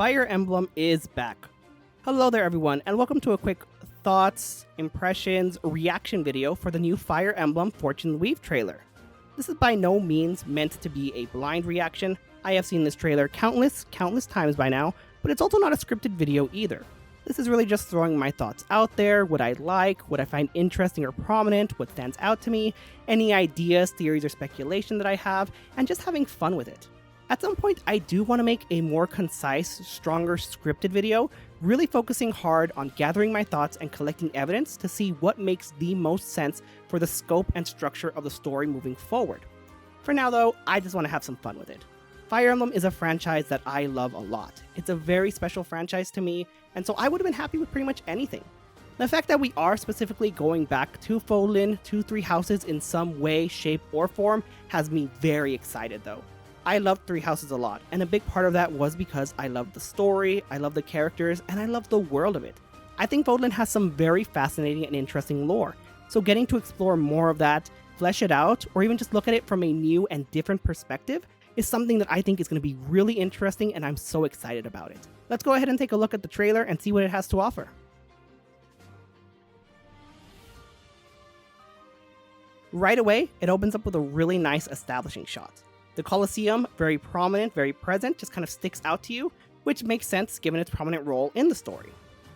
Fire Emblem is back. Hello there everyone, and welcome to a quick thoughts, impressions, reaction video for the new Fire Emblem Fortune Weave trailer. This is by no means meant to be a blind reaction. I have seen this trailer countless times by now, but it's also not a scripted video either. This is really just throwing my thoughts out there, what I like, what I find interesting or prominent, what stands out to me, any ideas, theories, or speculation that I have, and just having fun with it. At some point, I do want to make a more concise, stronger scripted video, really focusing hard on gathering my thoughts and collecting evidence to see what makes the most sense for the scope and structure of the story moving forward. For now though, I just want to have some fun with it. Fire Emblem is a franchise that I love a lot. It's a very special franchise to me, and so I would have been happy with pretty much anything. The fact that we are specifically going back to Fodlan, to Three Houses in some way, shape, or form has me very excited though. I loved Three Houses a lot, and a big part of that was because I loved the story, I love the characters, and I love the world of it. I think Fodlan has some very fascinating and interesting lore, so getting to explore more of that, flesh it out, or even just look at it from a new and different perspective is something that I think is going to be really interesting, and I'm so excited about it. Let's go ahead and take a look at the trailer and see what it has to offer. Right away, it opens up with a really nice establishing shot. The Colosseum, very prominent, very present, just kind of sticks out to you, which makes sense given its prominent role in the story.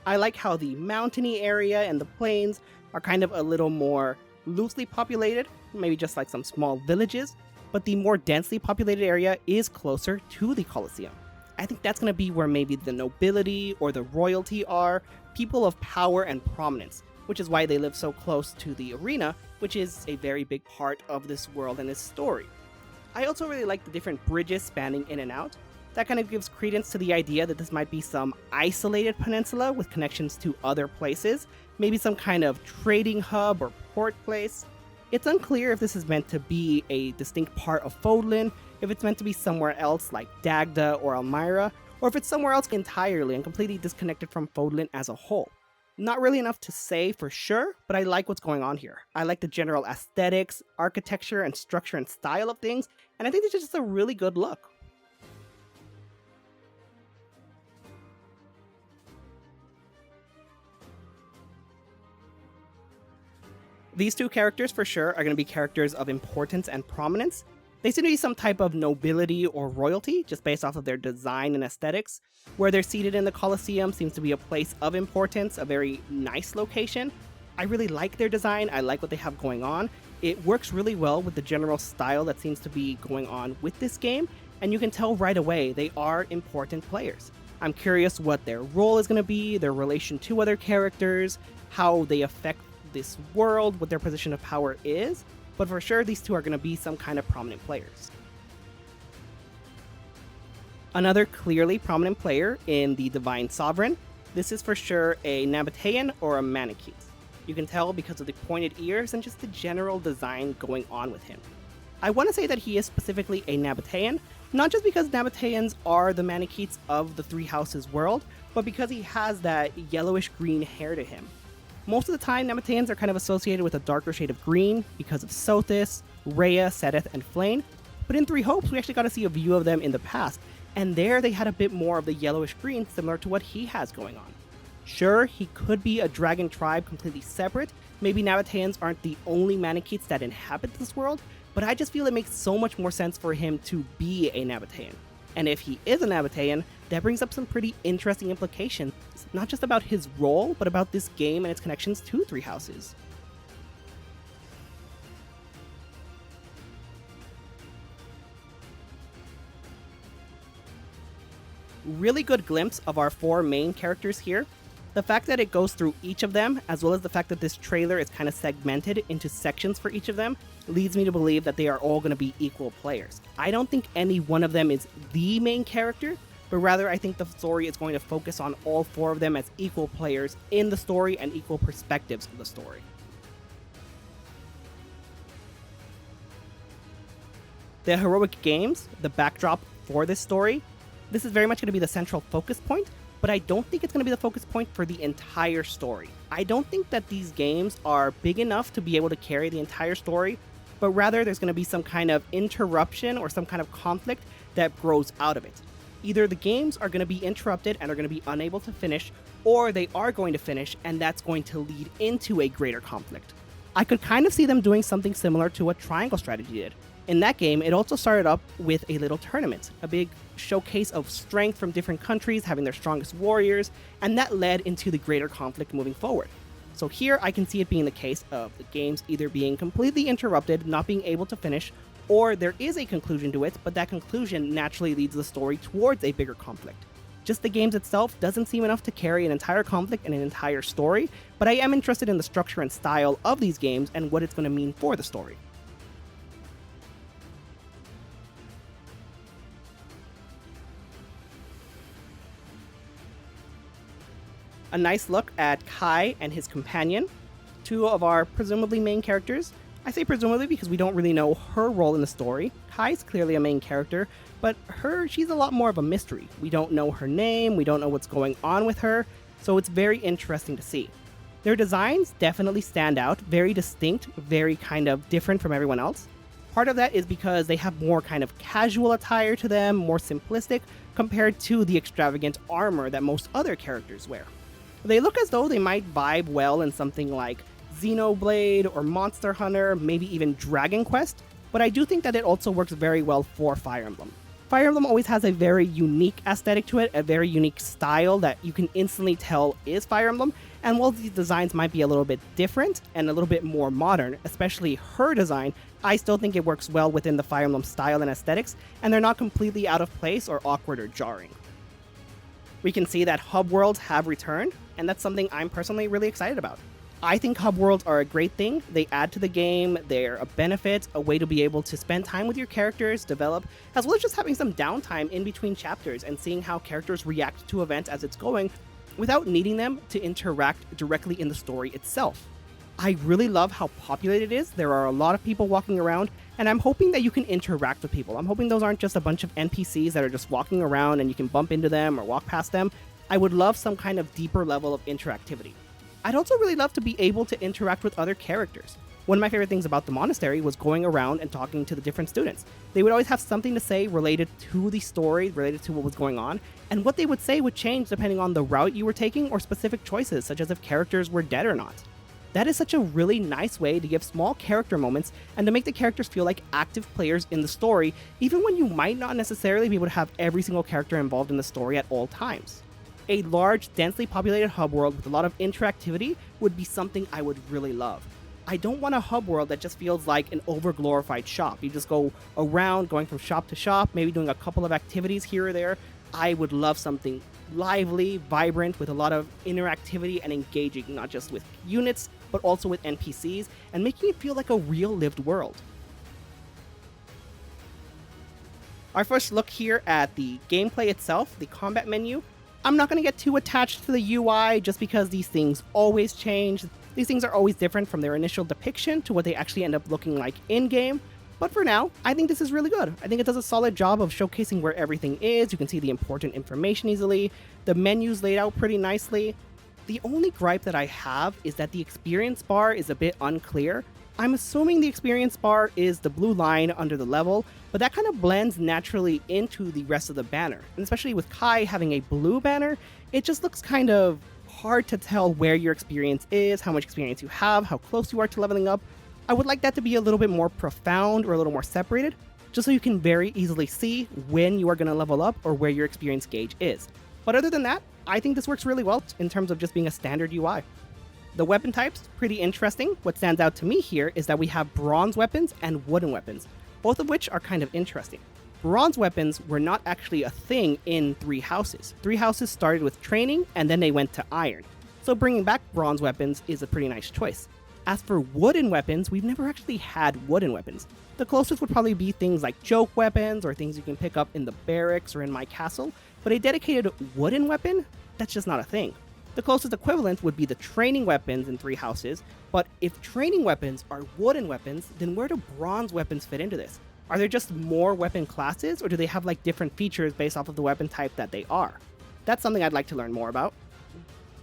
I like how the mountainy area and the plains are kind of a little more loosely populated, maybe just like some small villages, but the more densely populated area is closer to the Colosseum. I think that's going to be where maybe the nobility or the royalty are, people of power and prominence, which is why they live so close to the arena, which is a very big part of this world and this story. I also really like the different bridges spanning in and out. That kind of gives credence to the idea that this might be some isolated peninsula with connections to other places, maybe some kind of trading hub or port place. It's unclear if this is meant to be a distinct part of Fodlan, if it's meant to be somewhere else like Dagda or Elmira, or if it's somewhere else entirely and completely disconnected from Fodlan as a whole. Not really enough to say for sure, but I like what's going on here. I like the general aesthetics, architecture, and structure and style of things, and I think this is just a really good look. These two characters for sure are going to be characters of importance and prominence. They seem to be some type of nobility or royalty, just based off of their design and aesthetics. Where they're seated in the Colosseum seems to be a place of importance, a very nice location. I really like their design, I like what they have going on. It works really well with the general style that seems to be going on with this game, and you can tell right away they are important players. I'm curious what their role is going to be, their relation to other characters, how they affect this world, what their position of power is. But for sure, these two are going to be some kind of prominent players. Another clearly prominent player in the Divine Sovereign, this is for sure a Nabatean or a Manakete. You can tell because of the pointed ears and just the general design going on with him. I want to say that he is specifically a Nabatean, not just because Nabateans are the Manaketes of the Three Houses world, but because he has that yellowish green hair to him. Most of the time, Nabateans are kind of associated with a darker shade of green because of Sothis, Rhea, Sedith, and Flayn, but in Three Hopes we actually got to see a view of them in the past, and there they had a bit more of the yellowish green similar to what he has going on. Sure, he could be a dragon tribe completely separate, maybe Nabateans aren't the only Manaketes that inhabit this world, but I just feel it makes so much more sense for him to be a Nabatean. And if he is a Nabatean, that brings up some pretty interesting implications, not just about his role, but about this game and its connections to Three Houses. Really good glimpse of our four main characters here. The fact that it goes through each of them, as well as the fact that this trailer is kind of segmented into sections for each of them, leads me to believe that they are all going to be equal players. I don't think any one of them is the main character, but rather I think the story is going to focus on all four of them as equal players in the story and equal perspectives of the story. The heroic games, the backdrop for this story, this is very much going to be the central focus point, but I don't think it's going to be the focus point for the entire story. I don't think that these games are big enough to be able to carry the entire story, but rather there's going to be some kind of interruption or some kind of conflict that grows out of it. Either the games are going to be interrupted and are going to be unable to finish, or they are going to finish and that's going to lead into a greater conflict. I could kind of see them doing something similar to what Triangle Strategy did. In that game, it also started up with a little tournament, a big showcase of strength from different countries having their strongest warriors, and that led into the greater conflict moving forward. So here I can see it being the case of the games either being completely interrupted, not being able to finish, or there is a conclusion to it, but that conclusion naturally leads the story towards a bigger conflict. Just the games itself doesn't seem enough to carry an entire conflict and an entire story, but I am interested in the structure and style of these games and what it's going to mean for the story. A nice look at Kai and his companion, two of our presumably main characters. I say presumably because we don't really know her role in the story. Kai's clearly a main character, but she's a lot more of a mystery. We don't know her name, we don't know what's going on with her, so it's very interesting to see. Their designs definitely stand out, very distinct, very kind of different from everyone else. Part of that is because they have more kind of casual attire to them, more simplistic, compared to the extravagant armor that most other characters wear. They look as though they might vibe well in something like Xenoblade or Monster Hunter, maybe even Dragon Quest, but I do think that it also works very well for Fire Emblem. Fire Emblem always has a very unique aesthetic to it, a very unique style that you can instantly tell is Fire Emblem, and while these designs might be a little bit different and a little bit more modern, especially her design, I still think it works well within the Fire Emblem style and aesthetics, and they're not completely out of place or awkward or jarring. We can see that hub worlds have returned, and that's something I'm personally really excited about. I think hub worlds are a great thing. They add to the game, they're a benefit, a way to be able to spend time with your characters, develop, as well as just having some downtime in between chapters and seeing how characters react to events as it's going without needing them to interact directly in the story itself. I really love how populated it is. There are a lot of people walking around, and I'm hoping that you can interact with people. I'm hoping those aren't just a bunch of NPCs that are just walking around and you can bump into them or walk past them. I would love some kind of deeper level of interactivity. I'd also really love to be able to interact with other characters. One of my favorite things about the monastery was going around and talking to the different students. They would always have something to say related to the story, related to what was going on, and what they would say would change depending on the route you were taking or specific choices, such as if characters were dead or not. That is such a really nice way to give small character moments and to make the characters feel like active players in the story, even when you might not necessarily be able to have every single character involved in the story at all times. A large, densely populated hub world with a lot of interactivity would be something I would really love. I don't want a hub world that just feels like an over-glorified shop. You just go around, going from shop to shop, maybe doing a couple of activities here or there. I would love something lively, vibrant, with a lot of interactivity and engaging, not just with units, but also with NPCs, and making it feel like a real lived world. Our first look here at the gameplay itself, the combat menu. I'm not going to get too attached to the UI just because these things always change. These things are always different from their initial depiction to what they actually end up looking like in-game. But for now, I think this is really good. I think it does a solid job of showcasing where everything is. You can see the important information easily. The menu's laid out pretty nicely. The only gripe that I have is that the experience bar is a bit unclear. I'm assuming the experience bar is the blue line under the level, but that kind of blends naturally into the rest of the banner. And especially with Kai having a blue banner, it just looks kind of hard to tell where your experience is, how much experience you have, how close you are to leveling up. I would like that to be a little bit more profound or a little more separated, just so you can very easily see when you are going to level up or where your experience gauge is. But other than that, I think this works really well in terms of just being a standard UI. The weapon types, pretty interesting. What stands out to me here is that we have bronze weapons and wooden weapons, both of which are kind of interesting. Bronze weapons were not actually a thing in Three Houses. Three Houses started with training and then they went to iron. So bringing back bronze weapons is a pretty nice choice. As for wooden weapons, we've never actually had wooden weapons. The closest would probably be things like joke weapons or things you can pick up in the barracks or in my castle, but a dedicated wooden weapon? That's just not a thing. The closest equivalent would be the training weapons in Three Houses, but if training weapons are wooden weapons, then where do bronze weapons fit into this? Are there just more weapon classes, or do they have like different features based off of the weapon type that they are? That's something I'd like to learn more about.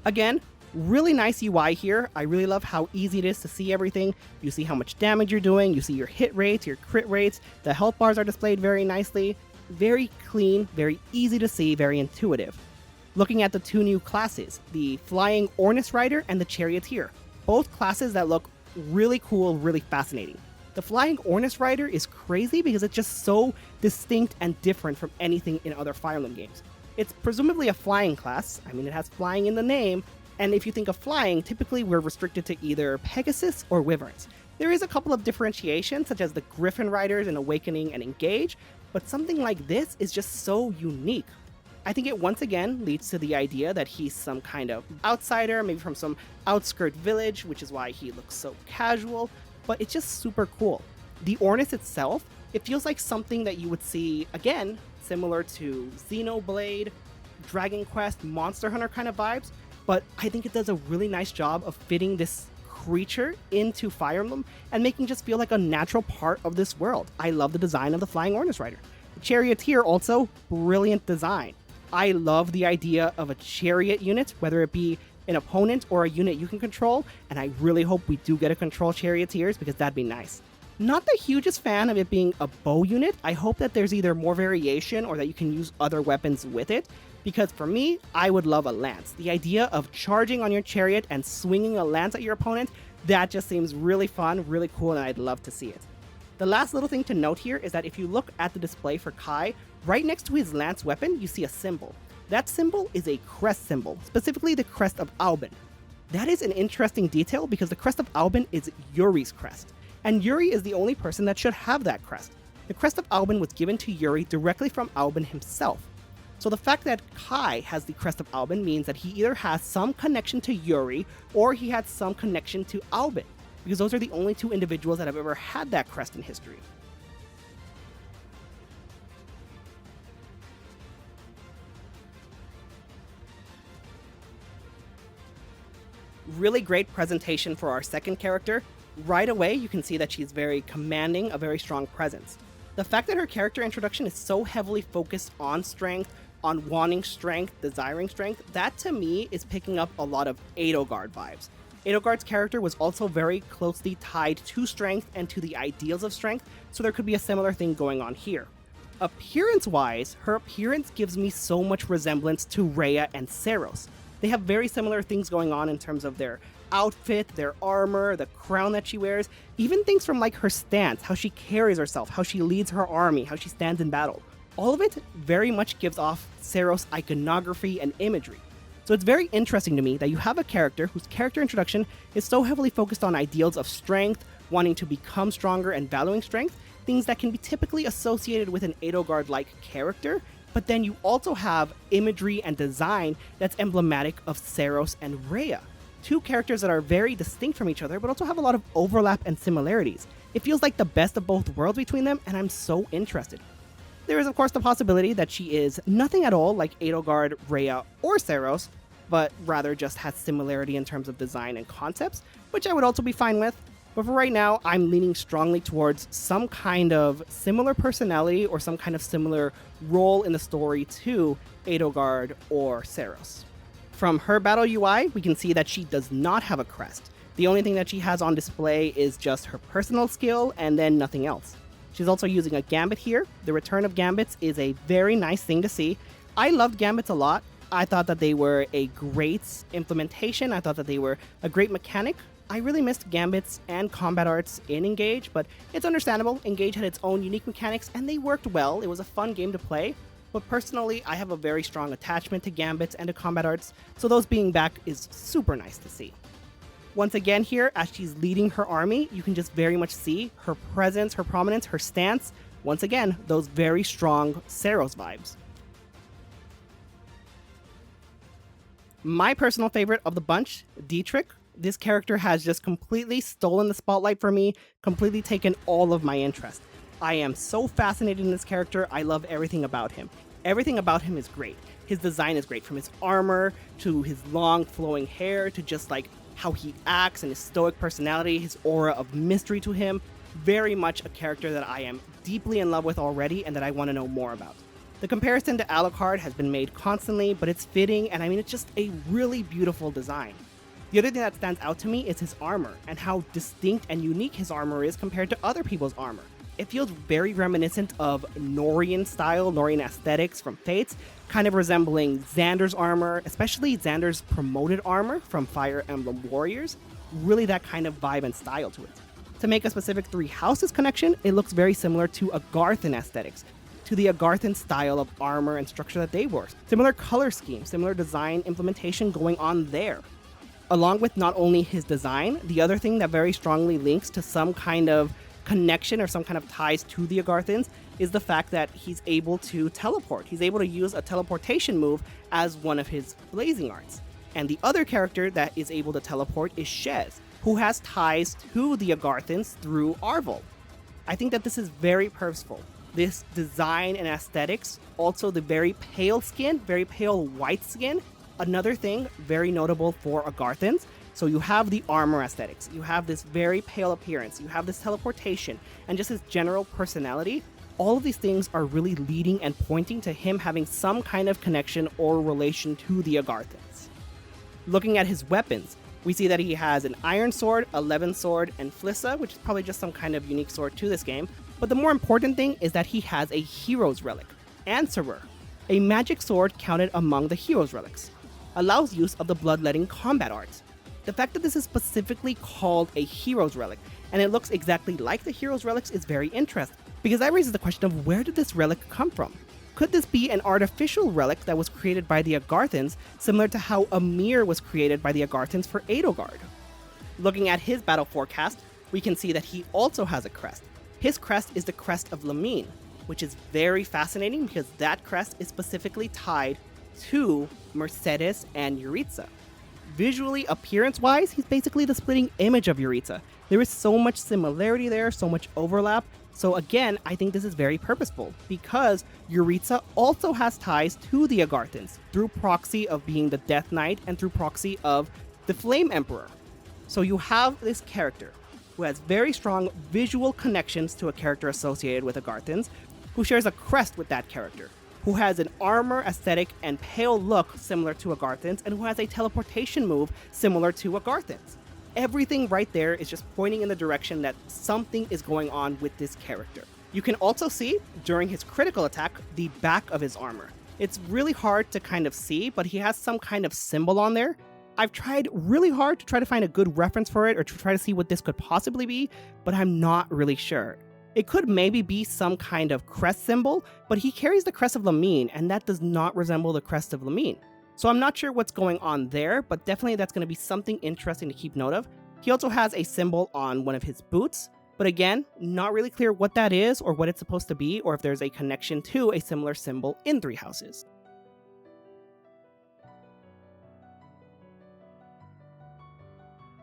Again, really nice UI here. I really love how easy it is to see everything. You see how much damage you're doing, you see your hit rates, your crit rates, the health bars are displayed very nicely. Very clean, very easy to see, very intuitive. Looking at the two new classes, the Flying Ornis Rider and the Charioteer, both classes that look really cool, really fascinating. The Flying Ornis Rider is crazy because it's just so distinct and different from anything in other Fire Emblem games. It's presumably a flying class, I mean it has flying in the name, and if you think of flying, typically we're restricted to either Pegasus or Wyverns. There is a couple of differentiations, such as the Griffin Riders in Awakening and Engage, but something like this is just so unique. I think it once again leads to the idea that he's some kind of outsider, maybe from some outskirt village, which is why he looks so casual, but it's just super cool. The Ornis itself, it feels like something that you would see, again, similar to Xenoblade, Dragon Quest, Monster Hunter kind of vibes, but I think it does a really nice job of fitting this creature into Fire Emblem and making it just feel like a natural part of this world. I love the design of the Flying Ornis Rider. The Charioteer also, brilliant design. I love the idea of a chariot unit, whether it be an opponent or a unit you can control, and I really hope we do get to control Charioteers because that'd be nice. Not the hugest fan of it being a bow unit. I hope that there's either more variation or that you can use other weapons with it, because for me, I would love a lance. The idea of charging on your chariot and swinging a lance at your opponent, that just seems really fun, really cool, and I'd love to see it. The last little thing to note here is that if you look at the display for Kai, right next to his lance weapon, you see a symbol. That symbol is a crest symbol, specifically the crest of Albin. That is an interesting detail because the crest of Albin is Yuri's crest, and Yuri is the only person that should have that crest. The crest of Albin was given to Yuri directly from Albin himself. So the fact that Kai has the crest of Albin means that he either has some connection to Yuri or he had some connection to Albin, because those are the only two individuals that have ever had that crest in history. Really great presentation for our second character. Right away, you can see that she's very commanding, a very strong presence. The fact that her character introduction is so heavily focused on strength, on wanting strength, desiring strength, that to me is picking up a lot of Edelgard vibes. Edelgard's character was also very closely tied to strength and to the ideals of strength, so there could be a similar thing going on here. Appearance-wise, her appearance gives me so much resemblance to Rhea and Seiros. They have very similar things going on in terms of their outfit, their armor, the crown that she wears, even things from like her stance, how she carries herself, how she leads her army, how she stands in battle. All of it very much gives off Seiros iconography and imagery. So it's very interesting to me that you have a character whose character introduction is so heavily focused on ideals of strength, wanting to become stronger and valuing strength, things that can be typically associated with an Edelgard-like character, but then you also have imagery and design that's emblematic of Seiros and Rhea. Two characters that are very distinct from each other, but also have a lot of overlap and similarities. It feels like the best of both worlds between them, and I'm so interested. There is of course the possibility that she is nothing at all like Edelgard, Rhea, or Seiros, but rather just has similarity in terms of design and concepts, which I would also be fine with. But for right now, I'm leaning strongly towards some kind of similar personality or some kind of similar role in the story to Edelgard or Seiros. From her battle UI, we can see that she does not have a crest. The only thing that she has on display is just her personal skill and then nothing else. She's also using a Gambit here. The return of Gambits is a very nice thing to see. I loved Gambits a lot. I thought that they were a great implementation. I thought that they were a great mechanic. I really missed Gambits and combat arts in Engage, but it's understandable. Engage had its own unique mechanics and they worked well. It was a fun game to play. But personally, I have a very strong attachment to Gambits and to combat arts, so those being back is super nice to see. Once again here, as she's leading her army, you can just very much see her presence, her prominence, her stance. Once again, those very strong Seiros vibes. My personal favorite of the bunch, Dietrich. This character has just completely stolen the spotlight for me, completely taken all of my interest. I am so fascinated in this character. I love everything about him. Everything about him is great. His design is great, from his armor to his long flowing hair to just like how he acts and his stoic personality, his aura of mystery to him. Very much a character that I am deeply in love with already and that I want to know more about. The comparison to Alucard has been made constantly, but it's fitting, and I mean, it's just a really beautiful design. The other thing that stands out to me is his armor and how distinct and unique his armor is compared to other people's armor. It feels very reminiscent of Norian style, Norian aesthetics from Fates, kind of resembling Xander's armor, especially Xander's promoted armor from Fire Emblem Warriors. Really that kind of vibe and style to it. To make a specific Three Houses connection, it looks very similar to Agarthan aesthetics, to the Agarthan style of armor and structure that they wore. Similar color scheme, similar design implementation going on there. Along with not only his design, the other thing that very strongly links to some kind of connection or some kind of ties to the Agarthans is the fact that he's able to teleport. He's able to use a teleportation move as one of his blazing arts. And the other character that is able to teleport is Shez, who has ties to the Agarthans through Arvel. I think that this is very purposeful. This design and aesthetics, also the very pale skin, very pale white skin. Another thing very notable for Agarthans, so you have the armor aesthetics, you have this very pale appearance, you have this teleportation, and just his general personality. All of these things are really leading and pointing to him having some kind of connection or relation to the Agarthans. Looking at his weapons, we see that he has an Iron Sword, a Levin Sword, and Flissa, which is probably just some kind of unique sword to this game. But the more important thing is that he has a Hero's Relic, Answerer, a magic sword counted among the Hero's Relics. Allows use of the Bloodletting combat art. The fact that this is specifically called a Hero's Relic, and it looks exactly like the Hero's Relics is very interesting, because that raises the question of where did this relic come from? Could this be an artificial relic that was created by the Agarthans, similar to how Amir was created by the Agarthans for Edelgard? Looking at his battle forecast, we can see that he also has a crest. His crest is the crest of Lamine, which is very fascinating because that crest is specifically tied to Mercedes and Yuritsa. Visually, appearance-wise, he's basically the splitting image of Yuritsa. There is so much similarity there, so much overlap. So again, I think this is very purposeful because Yuritsa also has ties to the Agarthans through proxy of being the Death Knight and through proxy of the Flame Emperor. So you have this character who has very strong visual connections to a character associated with Agarthans, who shares a crest with that character, who has an armor aesthetic and pale look similar to Agarthans, and who has a teleportation move similar to Agarthans. Everything right there is just pointing in the direction that something is going on with this character. You can also see, during his critical attack, the back of his armor. It's really hard to kind of see, but he has some kind of symbol on there. I've tried really hard to try to find a good reference for it or to try to see what this could possibly be, but I'm not really sure. It could maybe be some kind of crest symbol, but he carries the crest of Lamine, and that does not resemble the crest of Lamine. So I'm not sure what's going on there, but definitely that's going to be something interesting to keep note of. He also has a symbol on one of his boots, but again, not really clear what that is or what it's supposed to be, or if there's a connection to a similar symbol in Three Houses.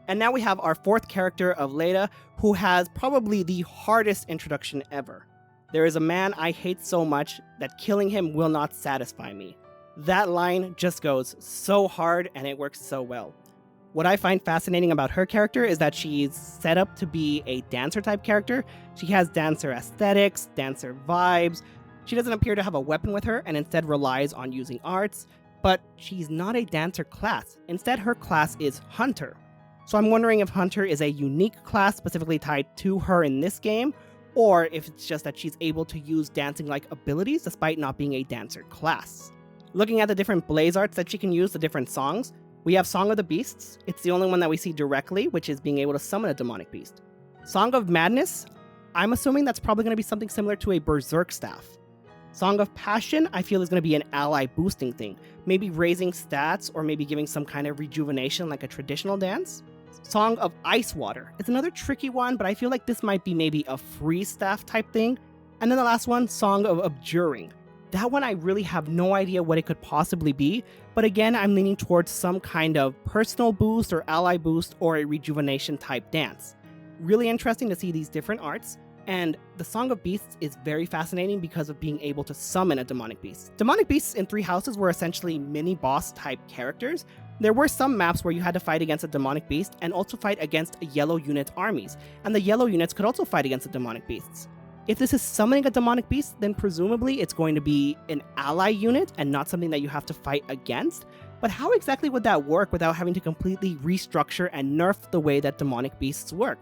And now we have our fourth character of Leda, who has probably the hardest introduction ever. There is a man I hate so much that killing him will not satisfy me. That line just goes so hard and it works so well. What I find fascinating about her character is that she's set up to be a dancer type character. She has dancer aesthetics, dancer vibes. She doesn't appear to have a weapon with her and instead relies on using arts, but she's not a dancer class. Instead, her class is Hunter. So I'm wondering if Hunter is a unique class specifically tied to her in this game, or if it's just that she's able to use dancing-like abilities despite not being a dancer class. Looking at the different blaze arts that she can use, the different songs, we have Song of the Beasts. It's the only one that we see directly, which is being able to summon a demonic beast. Song of Madness, I'm assuming that's probably going to be something similar to a Berserk Staff. Song of Passion, I feel is going to be an ally boosting thing, maybe raising stats or maybe giving some kind of rejuvenation like a traditional dance. Song of Ice Water. It's another tricky one, but I feel like this might be maybe a free staff type thing. And then the last one, Song of Abjuring. That one I really have no idea what it could possibly be, but again, I'm leaning towards some kind of personal boost or ally boost or a rejuvenation type dance. Really interesting to see these different arts, and the Song of Beasts is very fascinating because of being able to summon a demonic beast. Demonic beasts in Three Houses were essentially mini-boss type characters. There were some maps where you had to fight against a demonic beast and also fight against yellow unit armies, and the yellow units could also fight against the demonic beasts. If this is summoning a demonic beast, then presumably it's going to be an ally unit and not something that you have to fight against. But how exactly would that work without having to completely restructure and nerf the way that demonic beasts work?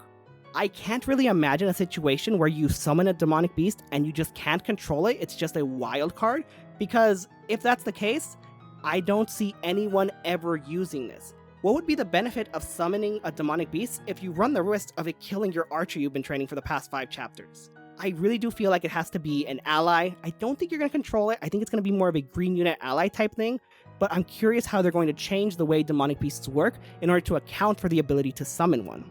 I can't really imagine a situation where you summon a demonic beast and you just can't control it. It's just a wild card, because if that's the case, I don't see anyone ever using this. What would be the benefit of summoning a demonic beast if you run the risk of it killing your archer you've been training for the past 5 chapters? I really do feel like it has to be an ally. I don't think you're going to control it. I think it's going to be more of a green unit ally type thing, but I'm curious how they're going to change the way demonic beasts work in order to account for the ability to summon one.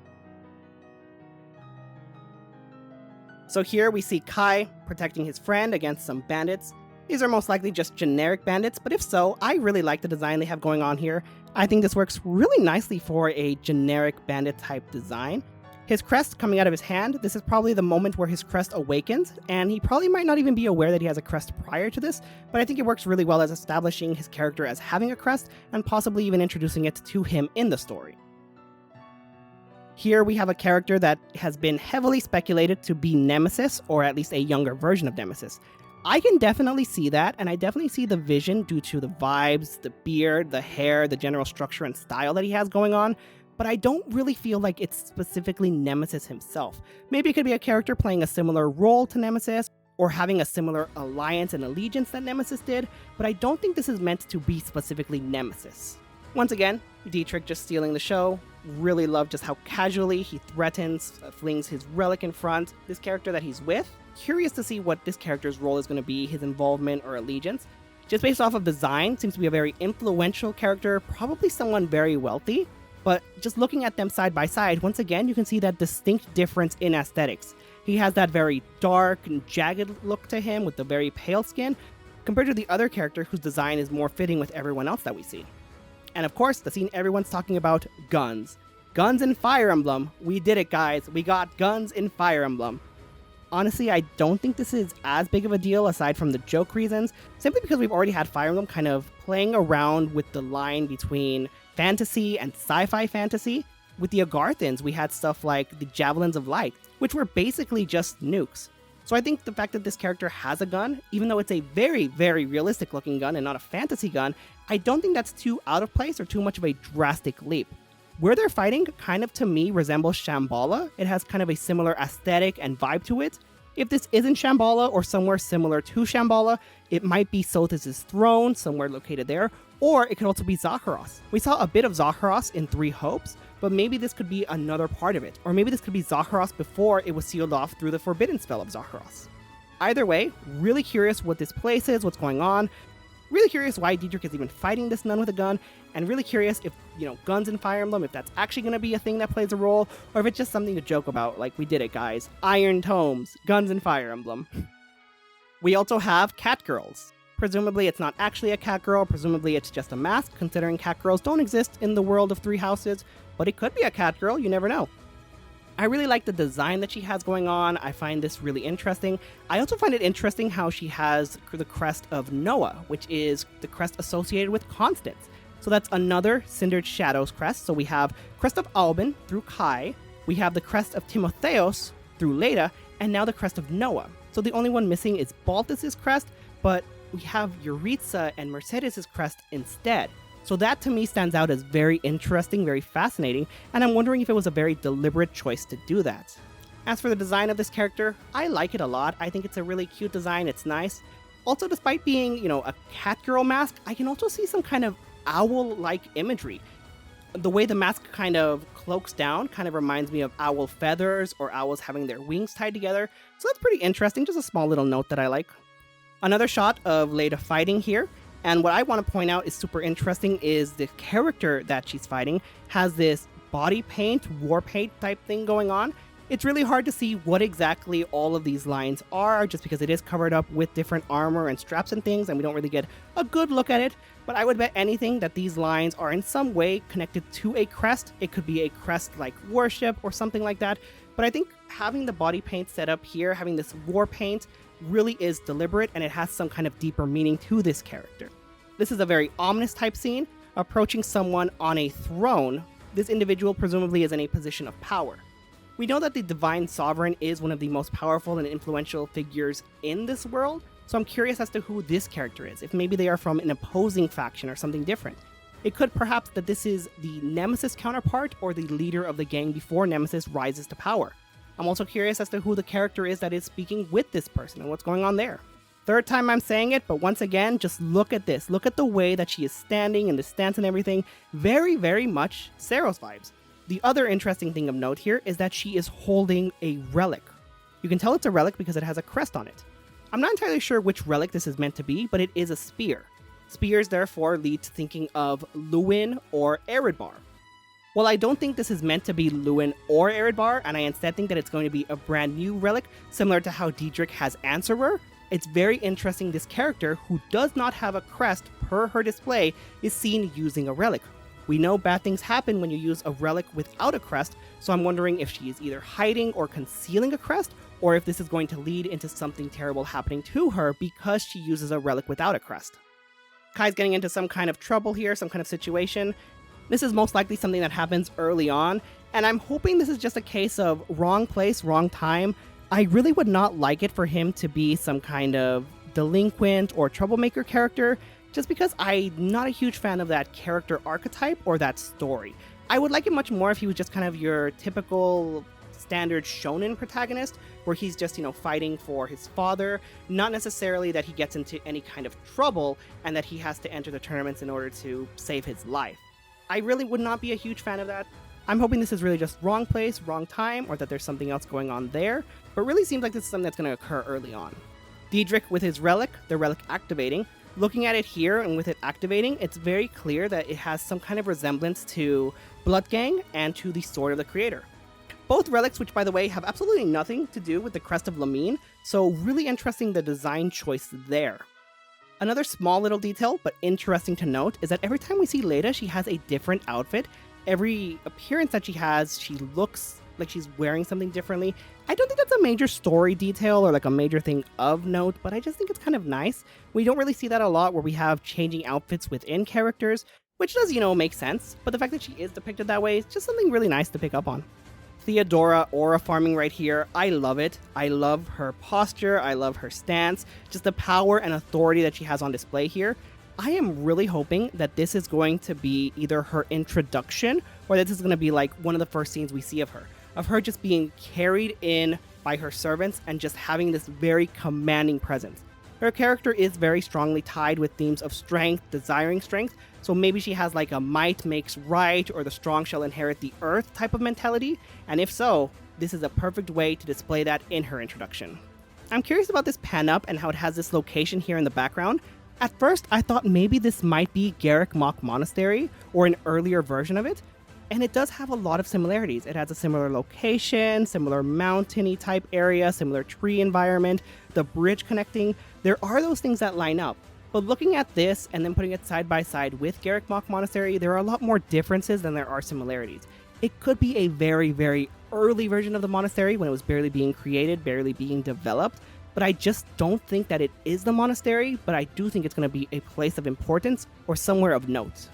So here we see Kai protecting his friend against some bandits. These are most likely just generic bandits, but if so, I really like the design they have going on here. I think this works really nicely for a generic bandit type design. His crest coming out of his hand, this is probably the moment where his crest awakens, and he probably might not even be aware that he has a crest prior to this, but I think it works really well as establishing his character as having a crest, and possibly even introducing it to him in the story. Here we have a character that has been heavily speculated to be Nemesis, or at least a younger version of Nemesis. I can definitely see that, and I definitely see the vision due to the vibes, the beard, the hair, the general structure and style that he has going on, but I don't really feel like it's specifically Nemesis himself. Maybe it could be a character playing a similar role to Nemesis, or having a similar alliance and allegiance that Nemesis did, but I don't think this is meant to be specifically Nemesis. Once again, Dietrich just stealing the show. Really love just how casually he threatens, flings his relic in front, this character that he's with. Curious to see what this character's role is going to be, his involvement or allegiance. Just based off of design, seems to be a very influential character, probably someone very wealthy, but just looking at them side by side, once again, you can see that distinct difference in aesthetics. He has that very dark and jagged look to him with the very pale skin, compared to the other character whose design is more fitting with everyone else that we see. And of course, the scene everyone's talking about, guns. Guns in Fire Emblem. We did it, guys. We got guns in Fire Emblem. Honestly, I don't think this is as big of a deal aside from the joke reasons, simply because we've already had Fire Emblem kind of playing around with the line between fantasy and sci-fi fantasy. With the Agarthans, we had stuff like the Javelins of Light, which were basically just nukes. So I think the fact that this character has a gun, even though it's a very, very realistic looking gun and not a fantasy gun, I don't think that's too out of place or too much of a drastic leap. Where they're fighting kind of to me resembles Shambhala. It has kind of a similar aesthetic and vibe to it. If this isn't Shambhala or somewhere similar to Shambhala, it might be Sothis' throne, somewhere located there, or it could also be Zakharos. We saw a bit of Zakharos in Three Hopes, but maybe this could be another part of it, or maybe this could be Zakharos before it was sealed off through the forbidden spell of Zakharos. Either way, really curious what this place is, what's going on, really curious why Dietrich is even fighting this nun with a gun, and really curious if, guns in Fire Emblem, if that's actually going to be a thing that plays a role, or if it's just something to joke about, like we did it, guys. Iron Tomes, guns in Fire Emblem. We also have cat girls. Presumably it's not actually a cat girl, presumably it's just a mask, considering cat girls don't exist in the world of Three Houses, but it could be a cat girl, you never know. I really like the design that she has going on. I find this really interesting. I also find it interesting how she has the crest of Noah, which is the crest associated with Constance. So that's another Cindered Shadows crest. So we have crest of Albin through Kai, we have the crest of Timotheos through Leda, and now the crest of Noah. So the only one missing is Balthus' crest, but we have Yuritsa and Mercedes' crest instead. So that to me stands out as very interesting, very fascinating, and I'm wondering if it was a very deliberate choice to do that. As for the design of this character, I like it a lot. I think it's a really cute design, it's nice. Also, despite being, a cat girl mask, I can also see some kind of owl-like imagery. The way the mask kind of cloaks down kind of reminds me of owl feathers or owls having their wings tied together. So that's pretty interesting, just a small little note that I like. Another shot of Leda fighting here. And what I want to point out is super interesting is the character that she's fighting has this body paint, war paint type thing going on. It's really hard to see what exactly all of these lines are just because it is covered up with different armor and straps and things and we don't really get a good look at it. But I would bet anything that these lines are in some way connected to a crest. It could be a crest like worship or something like that. But I think having the body paint set up here, having this war paint, really is deliberate and it has some kind of deeper meaning to this character. This is a very ominous type scene, approaching someone on a throne. This individual presumably is in a position of power. We know that the Divine Sovereign is one of the most powerful and influential figures in this world, so I'm curious as to who this character is, if maybe they are from an opposing faction or something different. It could perhaps that this is the Nemesis counterpart or the leader of the gang before Nemesis rises to power. I'm also curious as to who the character is that is speaking with this person and what's going on there. Third time I'm saying it, but once again, just look at this. Look at the way that she is standing and the stance and everything. Very, very much Seros vibes. The other interesting thing of note here is that she is holding a relic. You can tell it's a relic because it has a crest on it. I'm not entirely sure which relic this is meant to be, but it is a spear. Spears therefore lead to thinking of Lewin or Eridbar. Well, I don't think this is meant to be Lewin or Eridbar, and I instead think that it's going to be a brand new relic, similar to how Diedrich has Answerer. It's very interesting this character, who does not have a crest per her display, is seen using a relic. We know bad things happen when you use a relic without a crest, so I'm wondering if she is either hiding or concealing a crest, or if this is going to lead into something terrible happening to her because she uses a relic without a crest. Kai's getting into some kind of trouble here, some kind of situation. This is most likely something that happens early on, and I'm hoping this is just a case of wrong place, wrong time. I really would not like it for him to be some kind of delinquent or troublemaker character, just because I'm not a huge fan of that character archetype or that story. I would like it much more if he was just kind of your typical standard shonen protagonist, where he's just, fighting for his father, not necessarily that he gets into any kind of trouble and that he has to enter the tournaments in order to save his life. I really would not be a huge fan of that. I'm hoping this is really just wrong place, wrong time, or that there's something else going on there, but it really seems like this is something that's going to occur early on. Diedrich with his relic, the relic activating. Looking at it here and with it activating, it's very clear that it has some kind of resemblance to Bloodgang and to the Sword of the Creator. Both relics, which by the way have absolutely nothing to do with the Crest of Lamine, so really interesting the design choice there. Another small little detail, but interesting to note, is that every time we see Leda, she has a different outfit. Every appearance that she has, she looks like she's wearing something differently. I don't think that's a major story detail or like a major thing of note, but I just think it's kind of nice. We don't really see that a lot where we have changing outfits within characters, which does, make sense, but the fact that she is depicted that way is just something really nice to pick up on. Theodora aura farming right here, I love it. I love her posture, I love her stance, just the power and authority that she has on display here. I am really hoping that this is going to be either her introduction or that this is going to be like one of the first scenes we see of her just being carried in by her servants and just having this very commanding presence. Her character is very strongly tied with themes of strength, desiring strength, so maybe she has like a might makes right or the strong shall inherit the earth type of mentality, and if so, this is a perfect way to display that in her introduction. I'm curious about this pan up and how it has this location here in the background. At first, I thought maybe this might be Garrick Mach Monastery or an earlier version of it, and it does have a lot of similarities. It has a similar location, similar mountainy type area, similar tree environment, the bridge connecting. There are those things that line up. But looking at this and then putting it side by side with Garrick Mach Monastery, there are a lot more differences than there are similarities. It could be a very, very early version of the monastery when it was barely being created, barely being developed, but I just don't think that it is the monastery, but I do think it's going to be a place of importance or somewhere of note.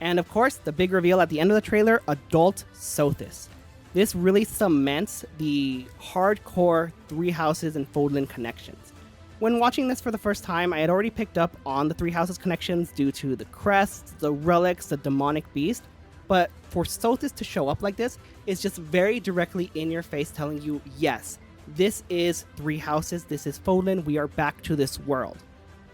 And of course, the big reveal at the end of the trailer, Adult Sothis. This really cements the hardcore Three Houses and Fodlan connections. When watching this for the first time, I had already picked up on the Three Houses connections due to the crests, the relics, the demonic beast, but for Sothis to show up like this is just very directly in your face telling you, yes, this is Three Houses, this is Fodlan, we are back to this world.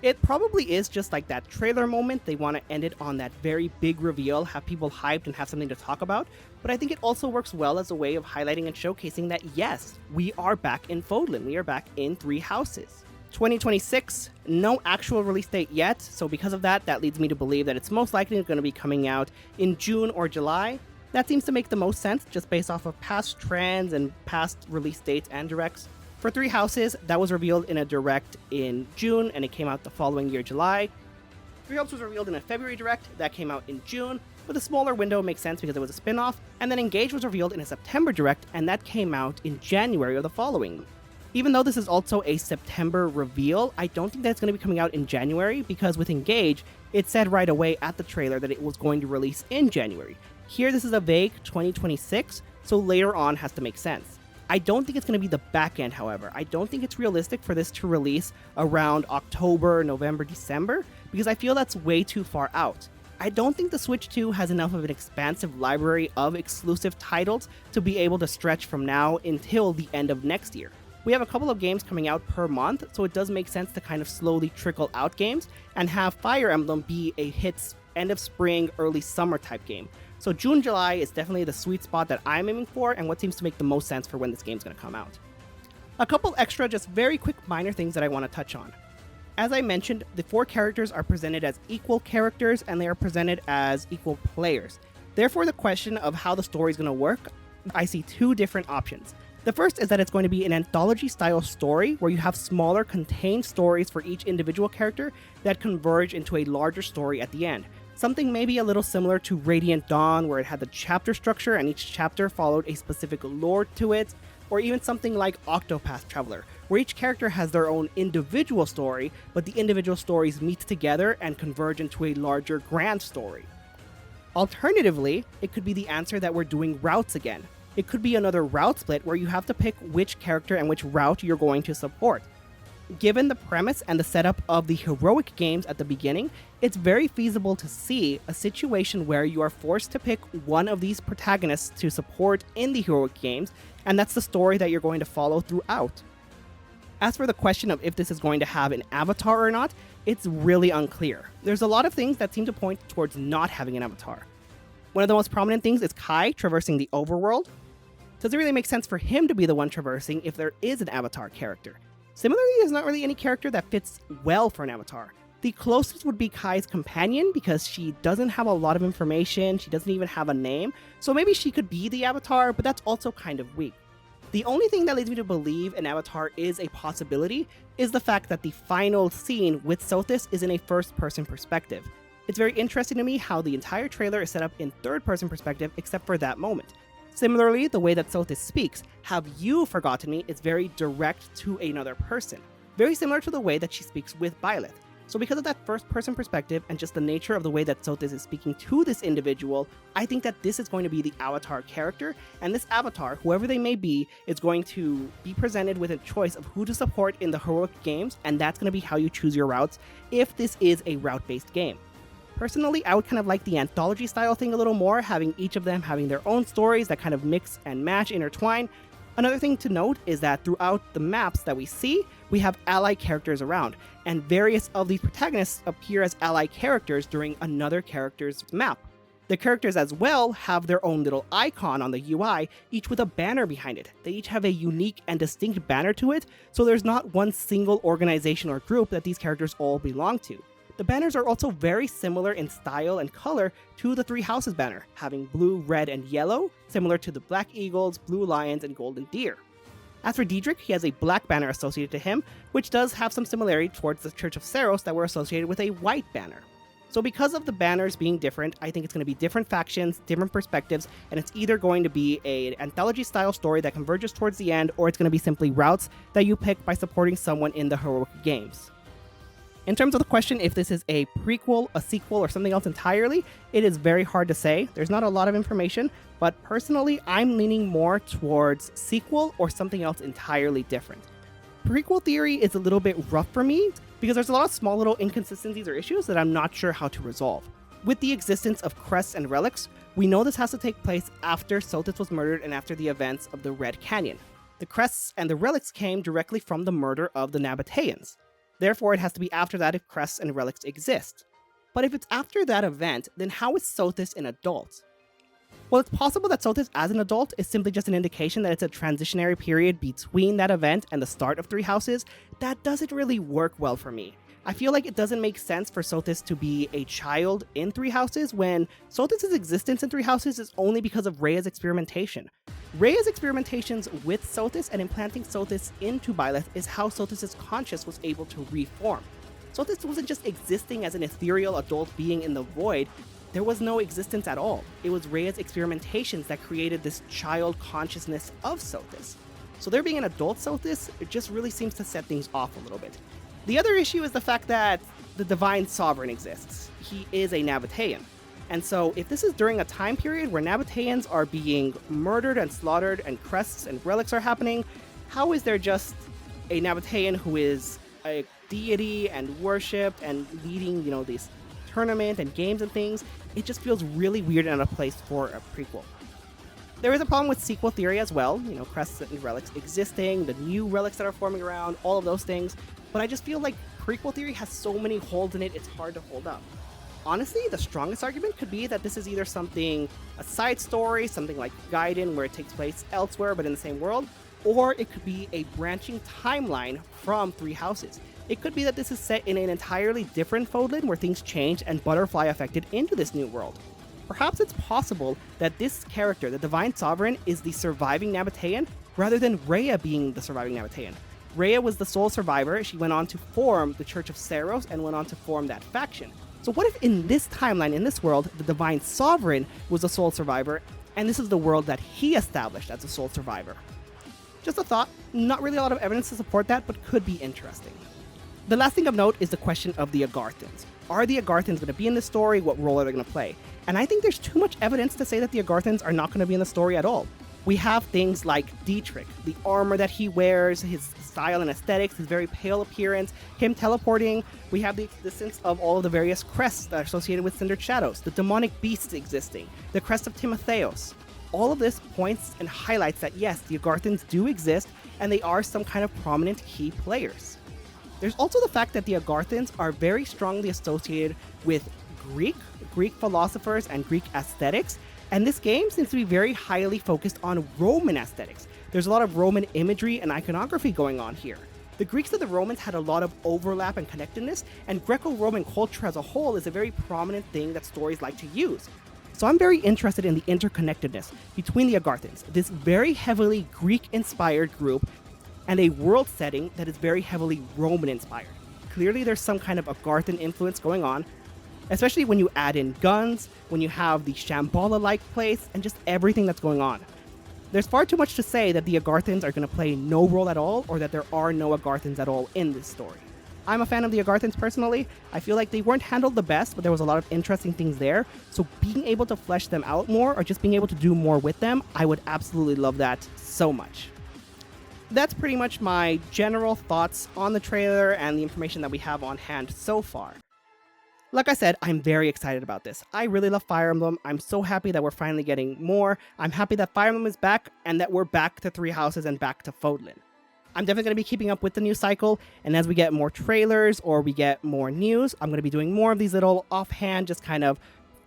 It probably is just like that trailer moment. They want to end it on that very big reveal, have people hyped and have something to talk about. But I think it also works well as a way of highlighting and showcasing that, yes, we are back in Fodlan. We are back in Three Houses. 2026, no actual release date yet. So because of that, that leads me to believe that it's most likely going to be coming out in June or July. That seems to make the most sense just based off of past trends and past release dates and directs. For Three Houses, that was revealed in a direct in June, and it came out the following year, July. Three Hopes was revealed in a February direct, that came out in June, with a smaller window makes sense because it was a spin-off, and then Engage was revealed in a September direct, and that came out in January of the following. Even though this is also a September reveal, I don't think that's going to be coming out in January, because with Engage, it said right away at the trailer that it was going to release in January. Here, this is a vague 2026, so later on has to make sense. I don't think it's going to be the back end, however. I don't think it's realistic for this to release around October, November, December, because I feel that's way too far out. I don't think the Switch 2 has enough of an expansive library of exclusive titles to be able to stretch from now until the end of next year. We have a couple of games coming out per month, so it does make sense to kind of slowly trickle out games and have Fire Emblem be a hit end of spring, early summer type game. So June, July is definitely the sweet spot that I'm aiming for and what seems to make the most sense for when this game's going to come out. A couple extra, just very quick minor things that I want to touch on. As I mentioned, the 4 characters are presented as equal characters and they are presented as equal players. Therefore, the question of how the story is going to work, I see 2 different options. The first is that it's going to be an anthology-style story where you have smaller contained stories for each individual character that converge into a larger story at the end. Something maybe a little similar to Radiant Dawn, where it had the chapter structure and each chapter followed a specific lore to it, or even something like Octopath Traveler, where each character has their own individual story, but the individual stories meet together and converge into a larger grand story. Alternatively, it could be the answer that we're doing routes again. It could be another route split where you have to pick which character and which route you're going to support. Given the premise and the setup of the heroic games at the beginning, it's very feasible to see a situation where you are forced to pick one of these protagonists to support in the heroic games, and that's the story that you're going to follow throughout. As for the question of if this is going to have an avatar or not, it's really unclear. There's a lot of things that seem to point towards not having an avatar. One of the most prominent things is Kai traversing the overworld. Does it really make sense for him to be the one traversing if there is an avatar character? Similarly, there's not really any character that fits well for an avatar. The closest would be Kai's companion because she doesn't have a lot of information, she doesn't even have a name, so maybe she could be the avatar, but that's also kind of weak. The only thing that leads me to believe an avatar is a possibility is the fact that the final scene with Sothis is in a first-person perspective. It's very interesting to me how the entire trailer is set up in third-person perspective except for that moment. Similarly, the way that Sothis speaks, "Have you forgotten me?" is very direct to another person. Very similar to the way that she speaks with Byleth. So because of that first-person perspective and just the nature of the way that Sothis is speaking to this individual, I think that this is going to be the avatar character, and this avatar, whoever they may be, is going to be presented with a choice of who to support in the heroic games, and that's going to be how you choose your routes if this is a route-based game. Personally, I would kind of like the anthology style thing a little more, having each of them having their own stories that kind of mix and match, intertwine. Another thing to note is that throughout the maps that we see, we have ally characters around, and various of these protagonists appear as ally characters during another character's map. The characters as well have their own little icon on the UI, each with a banner behind it. They each have a unique and distinct banner to it, so there's not one single organization or group that these characters all belong to. The banners are also very similar in style and color to the Three Houses banner, having blue, red, and yellow, similar to the Black Eagles, Blue Lions, and Golden Deer. As for Diedrich, he has a black banner associated to him, which does have some similarity towards the Church of Saros that were associated with a white banner. So because of the banners being different, I think it's going to be different factions, different perspectives, and it's either going to be an anthology-style story that converges towards the end, or it's going to be simply routes that you pick by supporting someone in the heroic games. In terms of the question if this is a prequel, a sequel, or something else entirely, it is very hard to say. There's not a lot of information, but personally, I'm leaning more towards sequel or something else entirely different. Prequel theory is a little bit rough for me because there's a lot of small little inconsistencies or issues that I'm not sure how to resolve. With the existence of crests and relics, we know this has to take place after Sothis was murdered and after the events of the Red Canyon. The crests and the relics came directly from the murder of the Nabateans. Therefore, it has to be after that if crests and relics exist. But if it's after that event, then how is Sothis an adult? Well, it's possible that Sothis as an adult is simply just an indication that it's a transitionary period between that event and the start of Three Houses. That doesn't really work well for me. I feel like it doesn't make sense for Sothis to be a child in Three Houses when Sothis' existence in Three Houses is only because of Rhea's experimentation. Rhea's experimentations with Sothis and implanting Sothis into Byleth is how Sothis' conscience was able to reform. Sothis wasn't just existing as an ethereal adult being in the void, there was no existence at all. It was Rhea's experimentations that created this child consciousness of Sothis. So there being an adult Sothis, it just really seems to set things off a little bit. The other issue is the fact that the Divine Sovereign exists. He is a Nabatean. And so if this is during a time period where Nabateans are being murdered and slaughtered and crests and relics are happening, how is there just a Nabatean who is a deity and worshipped and leading, these tournament and games and things? It just feels really weird and out of place for a prequel. There is a problem with sequel theory as well, crests and relics existing, the new relics that are forming around, all of those things. But I just feel like prequel theory has so many holes in it, it's hard to hold up. Honestly, the strongest argument could be that this is either a side story, something like Gaiden, where it takes place elsewhere but in the same world, or it could be a branching timeline from Three Houses. It could be that this is set in an entirely different Fodlan where things change and Butterfly affected into this new world. Perhaps it's possible that this character, the Divine Sovereign, is the surviving Nabatean rather than Rhea being the surviving Nabatean. Rhea was the sole survivor. She went on to form the Church of Seros and went on to form that faction. So what if in this timeline, in this world, the Divine Sovereign was the sole survivor, and this is the world that he established as a sole survivor? Just a thought, not really a lot of evidence to support that, but could be interesting. The last thing of note is the question of the Agarthans. Are the Agarthans going to be in this story? What role are they going to play? And I think there's too much evidence to say that the Agarthans are not going to be in the story at all. We have things like Dietrich, the armor that he wears, his style and aesthetics, his very pale appearance, him teleporting. We have the existence of all of the various crests that are associated with Cindered Shadows, the demonic beasts existing, the crest of Timotheos. All of this points and highlights that yes, the Agarthans do exist, and they are some kind of prominent key players. There's also the fact that the Agarthans are very strongly associated with Greek philosophers and Greek aesthetics, and this game seems to be very highly focused on Roman aesthetics. There's a lot of Roman imagery and iconography going on here. The Greeks and the Romans had a lot of overlap and connectedness, and Greco-Roman culture as a whole is a very prominent thing that stories like to use. So I'm very interested in the interconnectedness between the Agarthans, this very heavily Greek-inspired group, and a world setting that is very heavily Roman-inspired. Clearly there's some kind of Agarthan influence going on, especially when you add in guns, when you have the Shambhala-like place, and just everything that's going on. There's far too much to say that the Agarthans are going to play no role at all, or that there are no Agarthans at all in this story. I'm a fan of the Agarthans personally. I feel like they weren't handled the best, but there was a lot of interesting things there. So being able to flesh them out more, or just being able to do more with them, I would absolutely love that so much. That's pretty much my general thoughts on the trailer and the information that we have on hand so far. Like I said, I'm very excited about this. I really love Fire Emblem. I'm so happy that we're finally getting more. I'm happy that Fire Emblem is back and that we're back to Three Houses and back to Fodlan. I'm definitely going to be keeping up with the news cycle, and as we get more trailers or we get more news, I'm going to be doing more of these little offhand, just kind of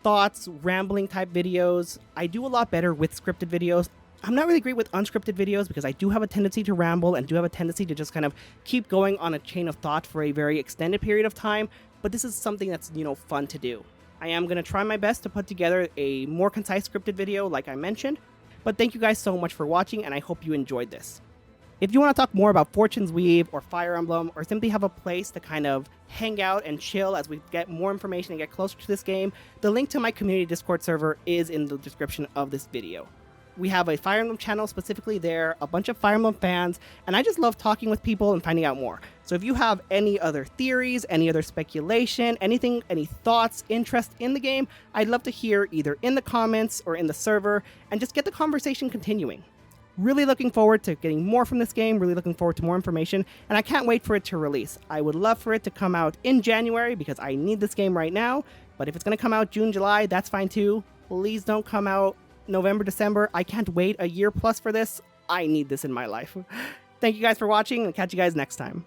thoughts, rambling type videos. I do a lot better with scripted videos. I'm not really great with unscripted videos because I do have a tendency to ramble and do have a tendency to just kind of keep going on a chain of thought for a very extended period of time, but this is something that's, fun to do. I am going to try my best to put together a more concise scripted video like I mentioned, but thank you guys so much for watching, and I hope you enjoyed this. If you want to talk more about Fortune's Weave or Fire Emblem, or simply have a place to kind of hang out and chill as we get more information and get closer to this game, the link to my community Discord server is in the description of this video. We have a Fire Emblem channel specifically there, a bunch of Fire Emblem fans, and I just love talking with people and finding out more. So if you have any other theories, any other speculation, anything, any thoughts, interest in the game, I'd love to hear either in the comments or in the server, and just get the conversation continuing. Really looking forward to getting more from this game, really looking forward to more information, and I can't wait for it to release. I would love for it to come out in January because I need this game right now, but if it's going to come out June, July, that's fine too. Please don't come out November, December. I can't wait a year plus for this. I need this in my life. Thank you guys for watching, and catch you guys next time.